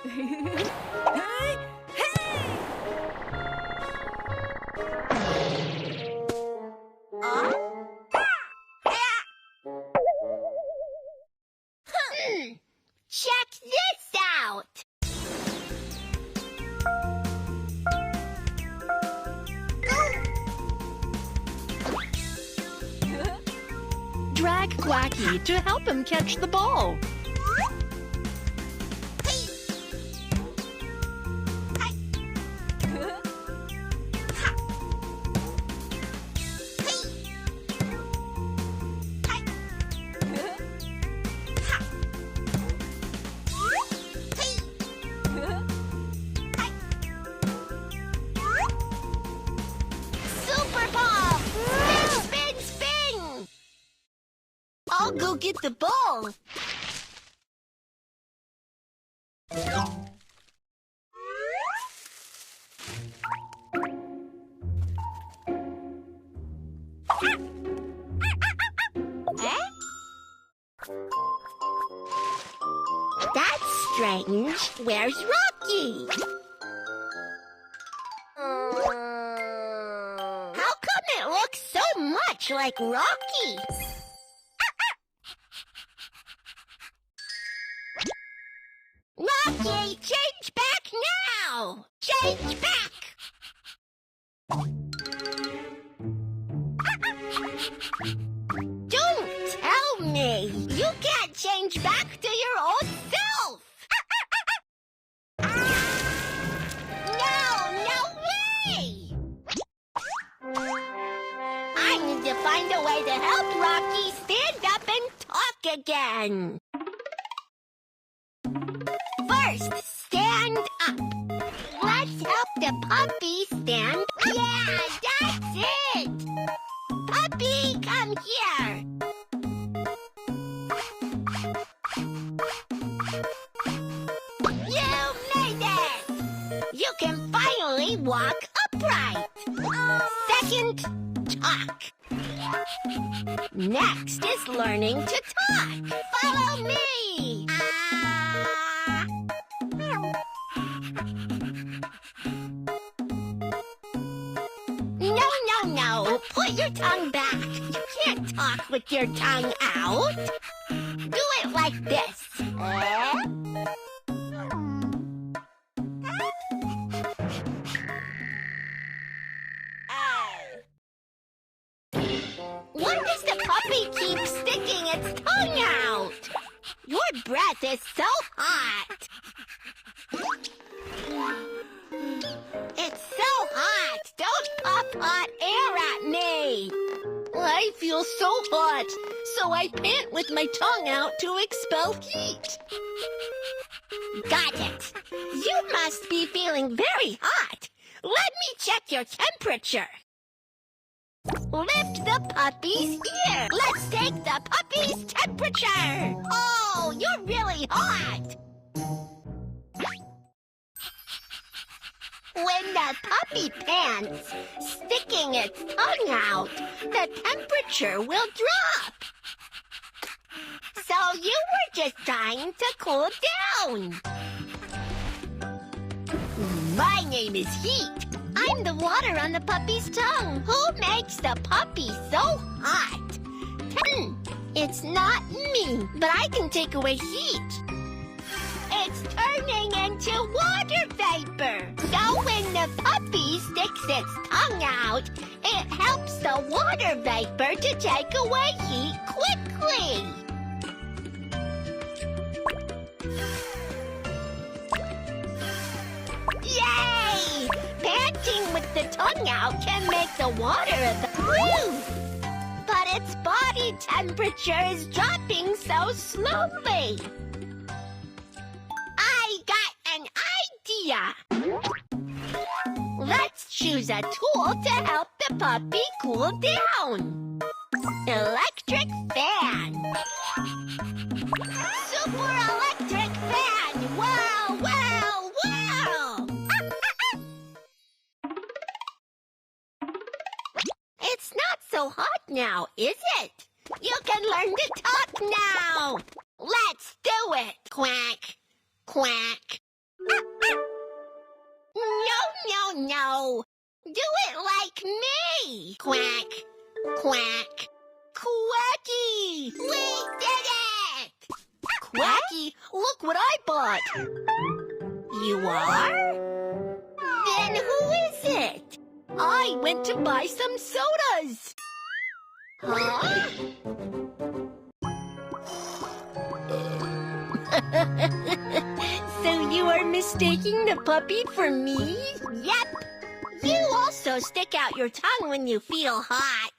Check this out! Drag Quacky to help him catch the ball. I'll go get the ball. That's strange. Where's Rocky? How come it looks so much like Rocky? Rocky, change back now! Change back! Don't tell me! You can't change back to your old self! No way! I need to find a way to help Rocky stand up and talk again. First, stand up. Let's help the puppy stand. Yeah, that's it. Puppy, come here. You made it. You can finally walk upright. Second, talk. Next is learning to talk. Follow me. No. Put your tongue back. You can't talk with your tongue out. Do it like this. Why does the puppy keep sticking its tongue out? Your breath is so hot. It's so hot. Don't puff hot air at me. I feel so hot, so I pant with my tongue out to expel heat. Got it. You must be feeling very hot. Let me check your temperature. Lift the puppy's ear. Let's take the puppy's temperature. Oh, you're really hot. When the puppy pants, sticking its tongue out, the temperature will drop. So you were just trying to cool down. My name is Heat. I'm the water on the puppy's tongue. Who makes the puppy so hot? It's not me, but I can take away heat. It's turning into water vapor. So when the puppy sticks its tongue out, it helps the water vapor to take away heat quickly. Yay! Panting with the tongue out can make the water of the room. But its body temperature is dropping so slowly. I got an idea. Let's choose a tool to help the puppy cool down. Electric fan. Super electric fan. Wow, wow, wow. It's not so hot now, is it? You can learn to talk now. Let's do it. Quack, quack. Quack, quack. Quacky! We did it! Quacky, look what I bought. You are? Then who is it? I went to buy some sodas. Huh? So you are mistaking the puppy for me? Yep. You also stick out your tongue when you feel hot.